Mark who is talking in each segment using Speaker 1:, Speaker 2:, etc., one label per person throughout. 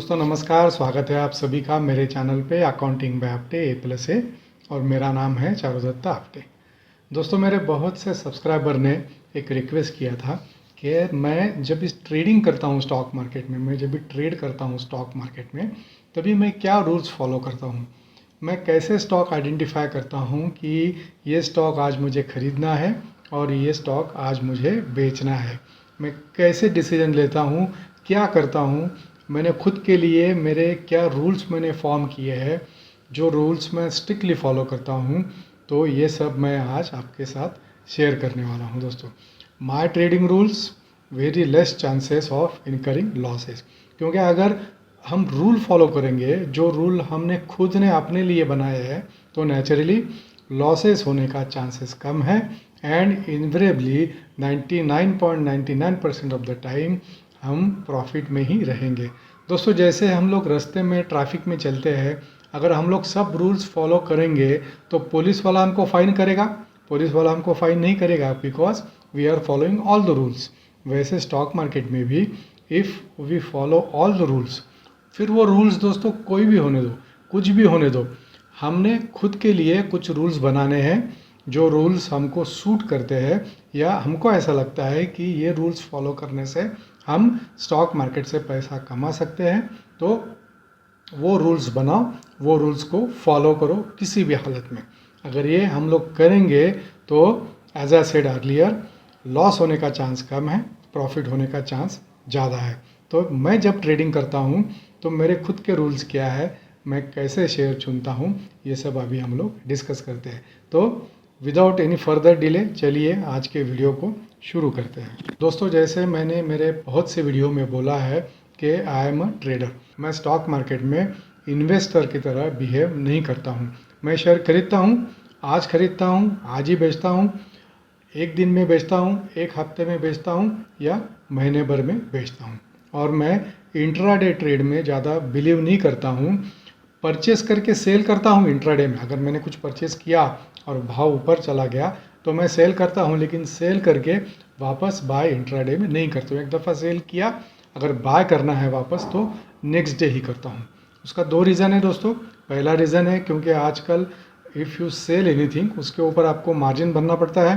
Speaker 1: दोस्तों नमस्कार, स्वागत है आप सभी का मेरे चैनल पे अकाउंटिंग बाय आपटे A+A और मेरा नाम है चारुदत्त आपटे। दोस्तों मेरे बहुत से सब्सक्राइबर ने एक रिक्वेस्ट किया था कि मैं जब इस ट्रेडिंग करता हूँ स्टॉक मार्केट में, मैं जब भी ट्रेड करता हूँ स्टॉक मार्केट में, तभी मैं क्या रूल्स फॉलो करता हूँ, मैं कैसे स्टॉक आइडेंटिफाई करता हूँ कि ये स्टॉक आज मुझे ख़रीदना है और ये स्टॉक आज मुझे बेचना है, मैं कैसे डिसीजन लेता हूँ, क्या करता हूँ, मैंने खुद के लिए मेरे क्या रूल्स मैंने फॉर्म किए हैं, जो रूल्स मैं स्ट्रिक्टली फॉलो करता हूँ। तो ये सब मैं आज आपके साथ शेयर करने वाला हूँ दोस्तों। My trading rules, very less chances of incurring losses, क्योंकि अगर हम रूल फॉलो करेंगे, जो रूल हमने खुद ने अपने लिए बनाए हैं, तो नेचुरली लॉसेस होने का चांसेस कम है एंड इन्वेरिएबली 99.99% ऑफ द टाइम हम प्रॉफिट में ही रहेंगे। दोस्तों जैसे हम लोग रास्ते में ट्रैफिक में चलते हैं, अगर हम लोग सब रूल्स फॉलो करेंगे तो पुलिस वाला हमको फाइन करेगा, पुलिस वाला हमको फाइन नहीं करेगा because we are following all the rules. वैसे स्टॉक मार्केट में भी if we follow all the rules, फिर वो रूल्स दोस्तों कोई भी होने दो, कुछ भी होने दो, हमने खुद के लिए कुछ रूल्स बनाने हैं, जो रूल्स हमको सूट करते हैं या हमको ऐसा लगता है कि ये रूल्स फॉलो करने से हम स्टॉक मार्केट से पैसा कमा सकते हैं, तो वो रूल्स बनाओ, वो रूल्स को फॉलो करो किसी भी हालत में। अगर ये हम लोग करेंगे तो as I said earlier, loss होने का चांस कम है, प्रॉफिट होने का चांस ज़्यादा है। तो मैं जब ट्रेडिंग करता हूँ तो मेरे खुद के रूल्स क्या है, मैं कैसे शेयर चुनता हूँ, ये सब अभी हम लोग डिस्कस करते हैं। तो विदाउट एनी फर्दर डिले चलिए आज के वीडियो को शुरू करते हैं। दोस्तों जैसे मैंने मेरे बहुत से वीडियो में बोला है कि आई एम अ ट्रेडर, मैं स्टॉक मार्केट में इन्वेस्टर की तरह बिहेव नहीं करता हूँ। मैं शेयर खरीदता हूँ, आज खरीदता हूँ, आज ही बेचता हूँ, एक दिन में बेचता हूँ, एक हफ्ते में बेचता हूँ या महीने भर में बेचता हूँ। और मैं इंट्राडे ट्रेड में ज़्यादा बिलीव नहीं करता हूँ। परचेस करके सेल करता हूँ इंट्राडे में, अगर मैंने कुछ परचेस किया और भाव ऊपर चला गया तो मैं सेल करता हूँ, लेकिन सेल करके वापस बाय इंट्राडे में नहीं करता हूँ। एक दफ़ा सेल किया, अगर बाय करना है वापस तो नेक्स्ट डे ही करता हूँ। उसका दो रीज़न है दोस्तों। पहला रीज़न है क्योंकि आजकल इफ़ यू सेल एनीथिंग उसके ऊपर आपको मार्जिन भरना पड़ता है।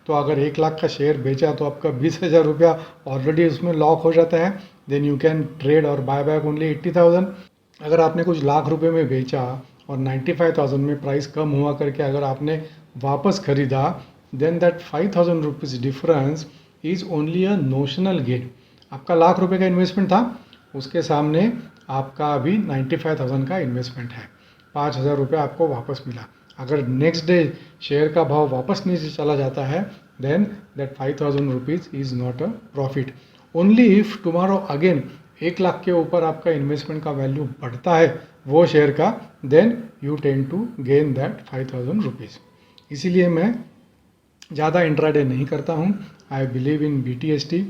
Speaker 1: तो अगर 1 लाख का शेयर बेचा तो आपका 20,000 रुपया ऑलरेडी उसमें लॉक हो जाता है। देन यू कैन ट्रेड और बाय बैक ओनली 80,000। अगर आपने कुछ लाख रुपए में बेचा और 95,000 में प्राइस कम हुआ करके अगर आपने वापस खरीदा, then that 5,000 rupees difference is only a notional gain. आपका लाख रुपए का इन्वेस्टमेंट था, उसके सामने आपका अभी 95,000 का इन्वेस्टमेंट है, 5,000 रुपये आपको वापस मिला। अगर नेक्स्ट डे शेयर का भाव वापस नीचे चला जाता है, then that 5,000 rupees is not a profit. Only if tomorrow again 1 lakh के ऊपर आपका इन्वेस्टमेंट का वैल्यू बढ़ता है वो शेयर का, then you tend to gain that 5,000 rupees. इसीलिए मैं ज़्यादा इंट्राडे नहीं करता हूँ। I believe in BTST।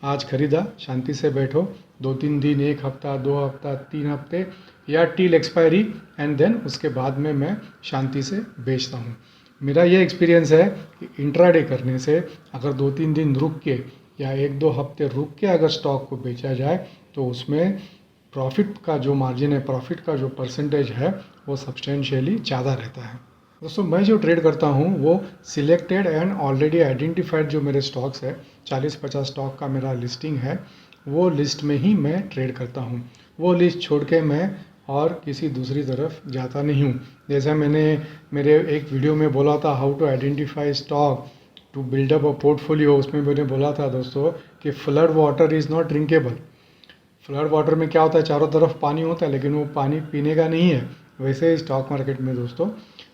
Speaker 1: आज खरीदा, शांति से बैठो, 2-3 दिन, 1 हफ्ता, 2 हफ्ता, 3 हफ्ते या टिल एक्सपायरी, एंड देन उसके बाद में मैं शांति से बेचता हूँ। मेरा ये एक्सपीरियंस है कि इंट्राडे करने से अगर 2-3 दिन रुक के या 1-2 हफ्ते रुक के अगर स्टॉक को बेचा जाए तो उसमें प्रॉफिट का जो मार्जिन है, प्रॉफिट का जो परसेंटेज है, वो सब्सटेंशियली ज़्यादा रहता है। दोस्तों मैं जो ट्रेड करता हूँ वो सिलेक्टेड एंड ऑलरेडी आइडेंटिफाइड जो मेरे स्टॉक्स है, 40-50 स्टॉक का मेरा लिस्टिंग है, वो लिस्ट में ही मैं ट्रेड करता हूँ। वो लिस्ट छोड़ के मैं और किसी दूसरी तरफ जाता नहीं हूँ। जैसा मैंने मेरे एक वीडियो में बोला था, how to identify stock to build up a portfolio, उसमें मैंने बोला था दोस्तों कि flood water is not drinkable. Flood water में क्या होता है, चारों तरफ पानी होता है लेकिन वो पानी पीने का नहीं है। वैसे ही स्टॉक मार्केट में दोस्तों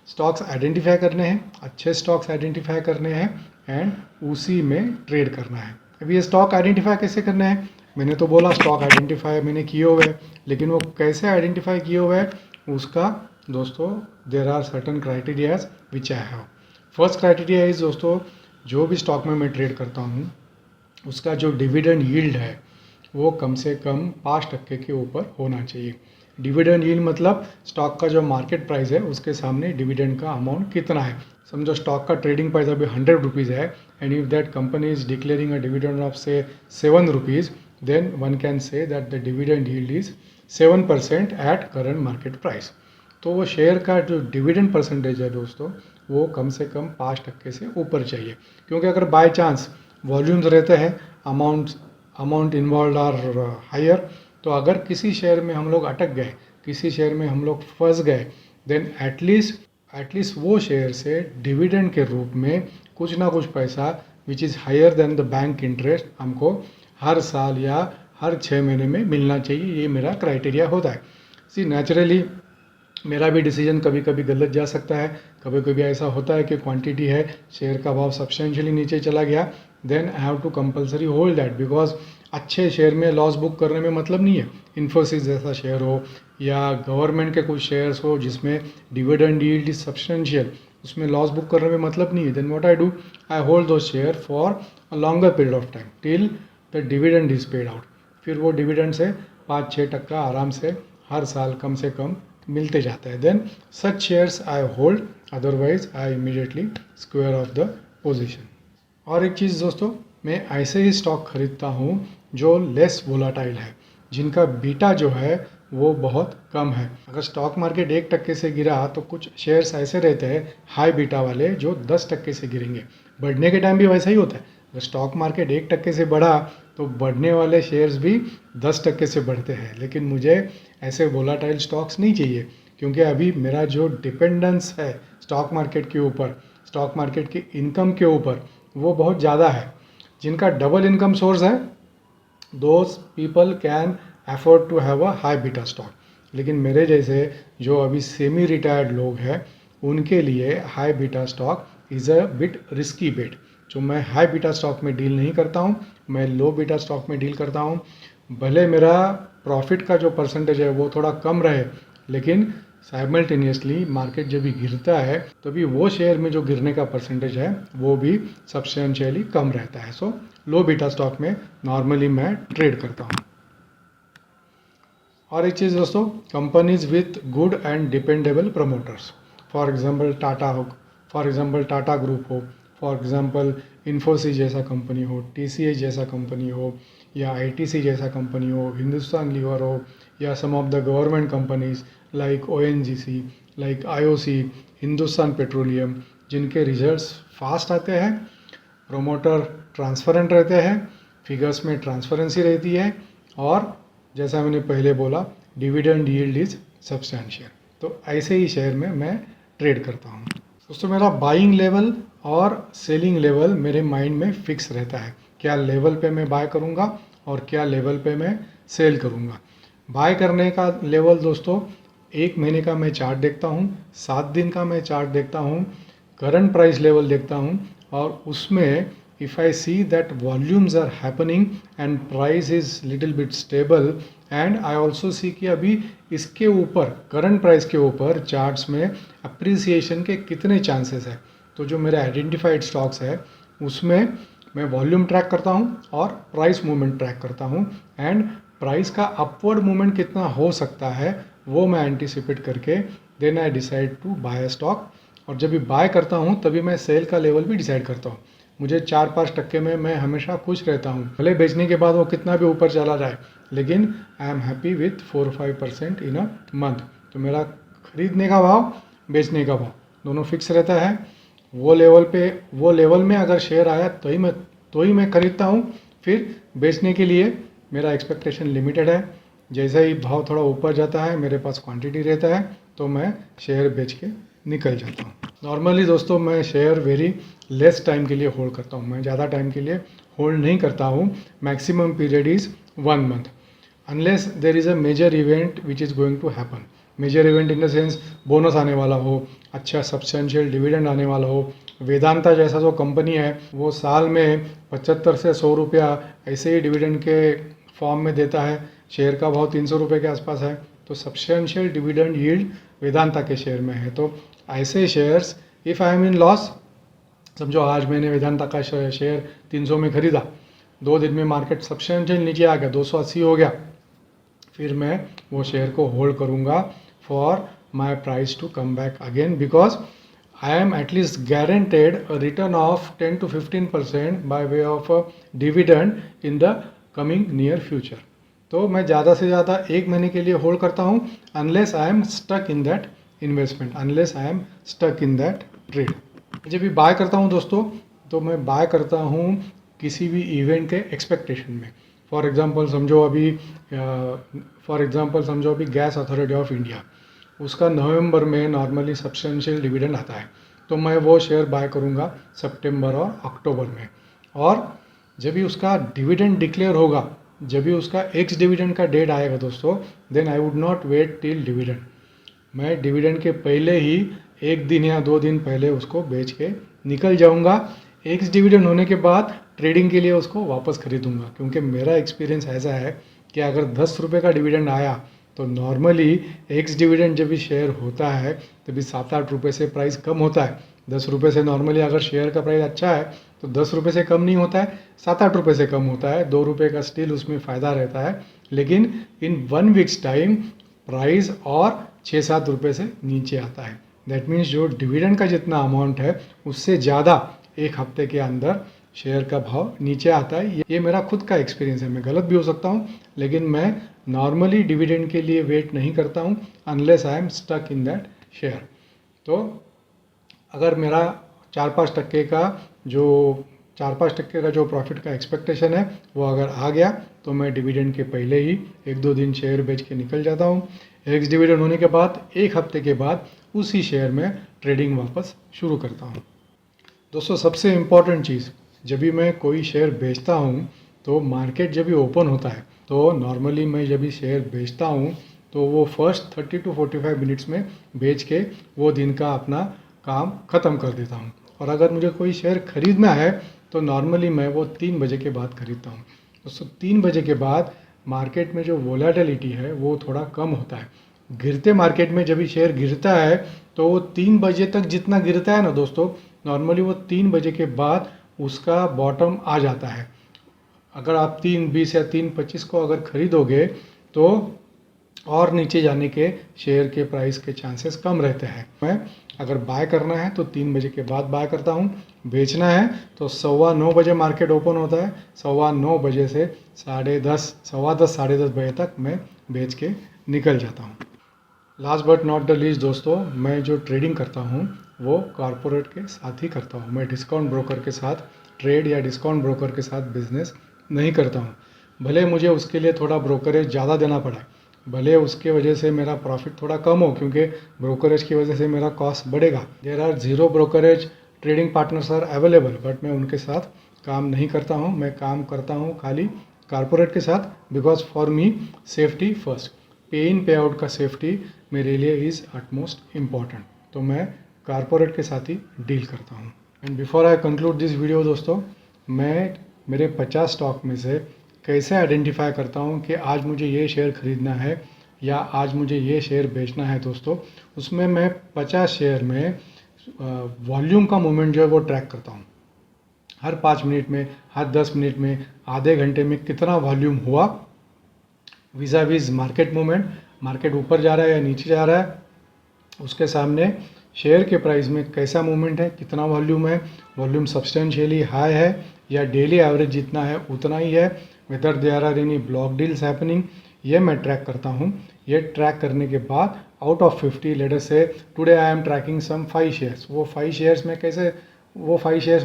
Speaker 1: स्टॉक्स आइडेंटिफाई करने हैं, अच्छे स्टॉक्स आइडेंटिफाई करने हैं एंड उसी में ट्रेड करना है। अभी ये स्टॉक आइडेंटिफाई कैसे करना है, मैंने तो बोला स्टॉक आइडेंटिफाई मैंने किए हुए हैं, लेकिन वो कैसे आइडेंटिफाई किए हुए हैं उसका दोस्तों there are certain criterias which I have. First criteria is दोस्तों, जो भी स्टॉक में मैं ट्रेड करता हूँ उसका जो डिविडेंड यील्ड है वो कम से कम 5% के ऊपर होना चाहिए। डिविडेंड यील्ड मतलब स्टॉक का जो मार्केट प्राइस है उसके सामने डिविडेंड का अमाउंट कितना है। समझो स्टॉक का ट्रेडिंग प्राइस अभी 100 रुपीज़ है and if that company is declaring a dividend of say 7 rupees, then one can say that the dividend yield is 7% at current market price. तो वो शेयर का जो डिविडेंड परसेंटेज है दोस्तों, वो कम से कम 5% से ऊपर चाहिए। क्योंकि अगर बाय चांस वॉल्यूम्स रहते हैं, अमाउंट इन्वॉल्व आर हायर, तो अगर किसी शेयर में हम लोग अटक गए, किसी शेयर में हम लोग फंस गए, देन एटलीस्ट वो शेयर से डिविडेंड के रूप में कुछ ना कुछ पैसा which is higher than the bank interest हमको हर साल या हर 6 महीने में मिलना चाहिए। ये मेरा क्राइटेरिया होता है। सी नेचुरली मेरा भी डिसीजन कभी कभी गलत जा सकता है, कभी कभी ऐसा होता है कि क्वांटिटी है, शेयर का भाव सब्सटेंशियली नीचे चला गया, then I have to compulsory hold that, because अच्छे शेयर में लॉस बुक करने में मतलब नहीं है। इन्फोसिस जैसा शेयर हो या गवर्नमेंट के कुछ शेयर्स हो जिसमें डिविडेंड यील्ड इज सब्सटेंशियल, उसमें लॉस बुक करने में मतलब नहीं है। Then what I do, I hold दो share for a longer period of time till the dividend is paid out. फिर वो डिविडेंड से 5-6% आराम से हर साल कम से कम मिलते जाता है। Then such shares I hold, otherwise I immediately square off the position. और एक चीज़ दोस्तों, मैं ऐसे ही स्टॉक खरीदता हूँ जो लेस वोलाटाइल है, जिनका बीटा जो है वो बहुत कम है। अगर स्टॉक मार्केट 1% से गिरा तो कुछ शेयर्स ऐसे रहते हैं हाई बीटा वाले जो 10% से गिरेंगे। बढ़ने के टाइम भी वैसा ही होता है। अगर स्टॉक मार्केट 1% से बढ़ा तो बढ़ने वाले शेयर्स भी 10% से बढ़ते हैं। लेकिन मुझे ऐसे वोलाटाइल स्टॉक्स नहीं चाहिए, क्योंकि अभी मेरा जो डिपेंडेंस है स्टॉक मार्केट के ऊपर, स्टॉक मार्केट की इनकम के ऊपर, वो बहुत ज़्यादा है। जिनका डबल इनकम सोर्स है, those people can afford to have a high beta stock. लेकिन मेरे जैसे जो अभी सेमी रिटायर्ड लोग हैं, उनके लिए high beta stock is a bit risky bet. जो मैं हाई बीटा स्टॉक में डील नहीं करता हूँ, मैं लो बीटा स्टॉक में डील करता हूँ। भले मेरा प्रॉफिट का जो परसेंटेज है वो थोड़ा कम रहे, लेकिन साइमल्टेनियसली मार्केट जब भी गिरता है तभी वो शेयर में जो गिरने का परसेंटेज है वो भी सब्सटेंशियली कम रहता है। सो लो बीटा स्टॉक में नॉर्मली मैं ट्रेड करता हूँ। और एक चीज़ दोस्तों, companies with good and dependable promoters, for example Tata हो, फॉर एग्जांपल टाटा ग्रुप हो, फॉर एग्जांपल इन्फोसिस जैसा कंपनी हो, टीसीएस जैसा कंपनी हो, या आईटीसी जैसा कंपनी हो, हिंदुस्तान लीवर हो, या some of the government companies like ONGC, like IOC, Hindustan Petroleum, जिनके रिजल्ट्स फास्ट आते हैं, प्रोमोटर ट्रांसपेरेंट रहते हैं, फिगर्स में ट्रांसपेरेंसी रहती है, और जैसा मैंने पहले बोला डिविडेंड यील्ड इज सब्सटेंशियल। तो ऐसे ही शेयर में मैं ट्रेड करता हूँ दोस्तों। मेरा बाइंग लेवल और सेलिंग लेवल मेरे माइंड में फिक्स रहता है, क्या लेवल पे मैं बाय करूँगा और क्या लेवल पे मैं सेल करूँगा। बाय करने का लेवल दोस्तों, 1 महीने का मैं चार्ट देखता हूँ, 7 दिन का मैं चार्ट देखता हूँ, करंट प्राइस लेवल देखता हूँ, और उसमें if I see that volumes are happening and price is little bit stable, and I also see कि अभी इसके ऊपर करंट प्राइस के ऊपर चार्ट्स में अप्रिसिएशन के कितने चांसेस है। तो जो मेरे आइडेंटिफाइड स्टॉक्स है उसमें मैं वॉल्यूम ट्रैक करता हूँ और प्राइस मूवमेंट ट्रैक करता हूँ, एंड प्राइस का अपवर्ड मूवमेंट कितना हो सकता है वो मैं एंटिसिपेट करके then I decide to buy stock. और जब भी बाय करता हूँ तभी मैं सेल का लेवल भी डिसाइड करता हूँ। मुझे 4-5% में मैं हमेशा खुश रहता हूँ, भले बेचने के बाद वो कितना भी ऊपर चला जाए, लेकिन I am happy with 4-5% in a month. तो मेरा खरीदने का भाव, बेचने का भाव दोनों फिक्स रहता है। वो लेवल में अगर शेयर आया तो ही मैं खरीदता हूँ। फिर बेचने के लिए मेरा एक्सपेक्टेशन लिमिटेड है। जैसे ही भाव थोड़ा ऊपर जाता है, मेरे पास क्वांटिटी रहता है, तो मैं शेयर बेच के निकल जाता हूँ। नॉर्मली दोस्तों मैं शेयर वेरी लेस टाइम के लिए होल्ड करता हूँ, मैं ज़्यादा टाइम के लिए होल्ड नहीं करता हूँ। Maximum period is 1 month, unless there is a major event which is going to happen. Major event in the sense bonus आने वाला हो, अच्छा सब्सटेंशियल डिविडेंड आने वाला हो। वेदांता जैसा जो कंपनी है वो साल में 75 से 100 रुपया ऐसे ही डिविडेंड के फॉर्म में देता है, शेयर का भाव 300 रुपये के आसपास है, तो सब्सटेंशियल डिविडेंड यील्ड वेदांता के शेयर में है। तो ऐसे shares if I M in loss, समझो आज मैंने वेदांता का शेयर 300 में खरीदा, 2 दिन में मार्केट सब्सटेंशियल नीचे आ गया, 280 हो गया, फिर मैं वो शेयर को होल्ड करूँगा for my price to come back again, because I am at least guaranteed a return of 10 to 15% by way of a dividend in the coming near future. तो मैं ज़्यादा से ज़्यादा 1 महीने के लिए होल्ड करता हूँ, unless I am stuck in that investment, unless I am stuck in that trade. जब भी बाय करता हूँ दोस्तों, तो मैं बाय करता हूँ किसी भी इवेंट के एक्सपेक्टेशन में। फॉर एग्जांपल समझो अभी गैस अथॉरिटी ऑफ इंडिया, उसका नवंबर में नॉर्मली सब्सटेंशियल डिविडेंड आता है, तो मैं वो शेयर बाय करूँगा सितंबर और अक्टूबर में। और जब भी उसका डिविडेंड डिक्लेयर होगा, जब भी उसका एक्स डिविडेंड का डेट आएगा दोस्तों, then I would not wait till dividend. मैं डिविडेंड के पहले ही 1 दिन या 2 दिन पहले उसको बेच के निकल जाऊंगा। एक्स डिविडेंड होने के बाद ट्रेडिंग के लिए उसको वापस खरीदूंगा, क्योंकि मेरा एक्सपीरियंस ऐसा है कि अगर 10 रुपये का डिविडेंड आया तो नॉर्मली एक्स डिविडेंड जब भी शेयर होता है तभी 7-8 रुपये से प्राइस कम होता है। 10 रुपये से नॉर्मली अगर शेयर का प्राइस अच्छा है तो 10 रुपये से कम नहीं होता है, 7-8 रुपये से कम होता है। 2 रुपये का स्टिल उसमें फ़ायदा रहता है, लेकिन इन 1 वीक्स टाइम प्राइस और 6-7 रुपये से नीचे आता है। दैट मीन्स जो डिविडेंड का जितना अमाउंट है उससे ज़्यादा एक हफ्ते के अंदर शेयर का भाव नीचे आता है। ये मेरा खुद का एक्सपीरियंस है, मैं गलत भी हो सकता हूँ, लेकिन मैं नॉर्मली डिविडेंड के लिए वेट नहीं करता हूँ unless I am stuck in that share. तो अगर मेरा 4-5 टक्के का जो प्रॉफिट का एक्सपेक्टेशन है वो अगर आ गया तो मैं डिविडेंड के पहले ही 1-2 दिन शेयर बेच के निकल जाता हूँ। एक्स डिविडेंड होने के बाद 1 हफ्ते के बाद उसी शेयर में ट्रेडिंग वापस शुरू करता हूँ। दोस्तों सबसे इम्पॉर्टेंट चीज़, जब भी मैं कोई शेयर बेचता हूँ तो मार्केट जब भी ओपन होता है तो नॉर्मली मैं जब भी शेयर बेचता हूँ तो वो फर्स्ट 30 to 45 मिनट्स में बेच के वो दिन का अपना काम ख़त्म कर देता हूँ। और अगर मुझे कोई शेयर खरीदना है तो नॉर्मली मैं वो 3 बजे के बाद खरीदता हूँ। दोस्तों 3 बजे के बाद मार्केट में जो वोलेटिलिटी है वो थोड़ा कम होता है। गिरते मार्केट में जब भी शेयर गिरता है तो वो 3 बजे तक जितना गिरता है ना दोस्तों, नॉर्मली वो 3 बजे के बाद उसका बॉटम आ जाता है। अगर आप 3.20 या 3.25 को अगर खरीदोगे तो और नीचे जाने के शेयर के प्राइस के चांसेस कम रहते हैं। मैं अगर बाय करना है तो 3 बजे के बाद बाय करता हूँ, बेचना है तो 9:15 बजे मार्केट ओपन होता है, 9:15 बजे से 10:30, 10:15, 10:30 बजे तक मैं बेच के निकल जाता हूँ। Last but not the least दोस्तों, मैं जो ट्रेडिंग करता हूँ वो कॉरपोरेट के साथ ही करता हूँ। मैं डिस्काउंट ब्रोकर के साथ ट्रेड या डिस्काउंट ब्रोकर के साथ बिजनेस नहीं करता हूँ। भले मुझे उसके लिए थोड़ा ब्रोकरेज ज़्यादा देना पड़े, भले उसके वजह से मेरा प्रॉफिट थोड़ा कम हो, क्योंकि ब्रोकरेज की वजह से मेरा कॉस्ट बढ़ेगा। There are 0 brokerage trading partners are available, but मैं उनके साथ काम नहीं करता हूँ। मैं काम करता हूँ खाली कॉरपोरेट के साथ, because for me safety first, पे इन पे आउट का सेफ्टी मेरे लिए इज़ अटमोस्ट इम्पॉर्टेंट। तो मैं कॉरपोरेट के साथ ही डील करता हूँ। And before I conclude this video दोस्तों, मैं मेरे 50 स्टॉक में से कैसे आइडेंटिफाई करता हूँ कि आज मुझे ये शेयर खरीदना है या आज मुझे ये शेयर बेचना है दोस्तों, उसमें मैं 50 शेयर में वॉल्यूम का मूवमेंट जो है वो ट्रैक करता हूँ। हर 5 मिनट में, हर 10 मिनट में, आधे घंटे में कितना वॉल्यूम हुआ विज़ा विज़ मार्केट मूवमेंट, मार्केट ऊपर जा रहा है या नीचे जा रहा है, उसके सामने शेयर के प्राइस में कैसा मूवमेंट है, कितना वॉल्यूम है, वॉल्यूम सब्सटेंशियली हाई है या डेली एवरेज जितना है उतना ही है, whether there are any block deals happening, ये मैं ट्रैक करता हूँ। ये ट्रैक करने के बाद out of 50, let us say today I am tracking some 5 shares, वो 5 शेयर्स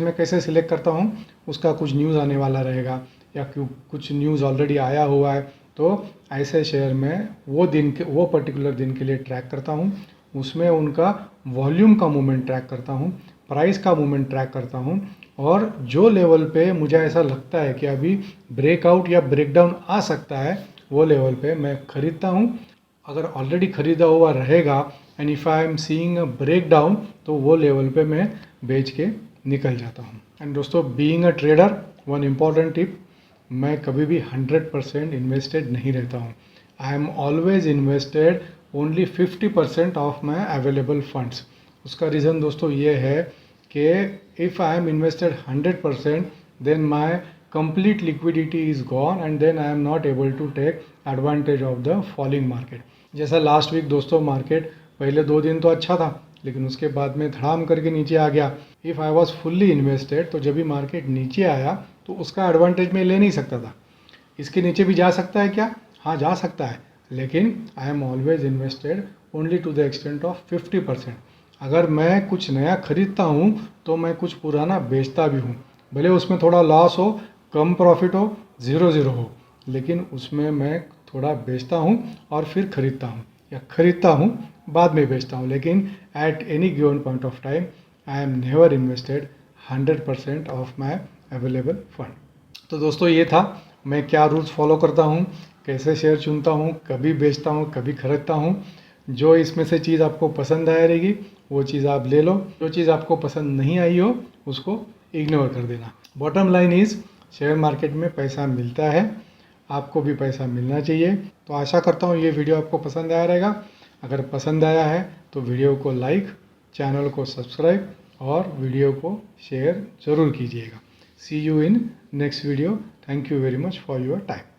Speaker 1: में कैसे सिलेक्ट करता हूँ, उसका कुछ न्यूज़ आने वाला रहेगा या कुछ न्यूज़ ऑलरेडी आया हुआ है, तो ऐसे शेयर में वो पर्टिकुलर दिन के लिए ट्रैक करता हूँ। उसमें उनका वॉल्यूम का मूवमेंट ट्रैक करता हूँ, प्राइस का मूवमेंट ट्रैक करता हूँ, और जो लेवल पे मुझे ऐसा लगता है कि अभी ब्रेकआउट या ब्रेकडाउन आ सकता है वो लेवल पे मैं खरीदता हूँ। अगर ऑलरेडी खरीदा हुआ रहेगा and if I am seeing a breakdown तो वो लेवल पे मैं बेच के निकल जाता हूँ। एंड दोस्तों, being a trader, one important tip, मैं कभी भी 100% इन्वेस्टेड नहीं रहता हूँ। I am always invested only 50% of my available funds. उसका रीज़न दोस्तों ये है कि if I am invested 100% then my complete liquidity is gone and then I am not able to take advantage of the falling market। जैसा last week दोस्तों, market पहले 2 दिन तो अच्छा था लेकिन उसके बाद में धड़ाम करके नीचे आ गया। If I was fully invested तो जब भी मार्केट नीचे आया तो उसका एडवांटेज मैं ले नहीं सकता था। इसके नीचे भी जा सकता है क्या? हाँ जा सकता है, लेकिन I am always invested only to the extent of 50%। अगर मैं कुछ नया खरीदता हूँ तो मैं कुछ पुराना बेचता भी हूँ, भले उसमें थोड़ा लॉस हो, कम प्रॉफिट हो, ज़ीरो ज़ीरो हो, लेकिन उसमें मैं थोड़ा बेचता हूँ और फिर खरीदता हूँ, या खरीदता हूँ बाद में बेचता हूँ, लेकिन at any given point of time I am never invested 100% of my available fund. तो दोस्तों ये था मैं क्या रूल्स फॉलो करता हूँ, कैसे शेयर चुनता हूँ, कभी बेचता हूँ, कभी खरीदता हूँ। जो इसमें से चीज़ आपको पसंद आया रहेगी वो चीज़ आप ले लो, जो चीज़ आपको पसंद नहीं आई हो उसको इग्नोर कर देना। Bottom line is share market में पैसा मिलता है, आपको भी पैसा मिलना चाहिए। तो आशा करता हूँ ये वीडियो आपको पसंद आया रहेगा। अगर पसंद आया है तो वीडियो को लाइक, चैनल को सब्सक्राइब और वीडियो को शेयर ज़रूर कीजिएगा। See you in next video. Thank you very much for your time.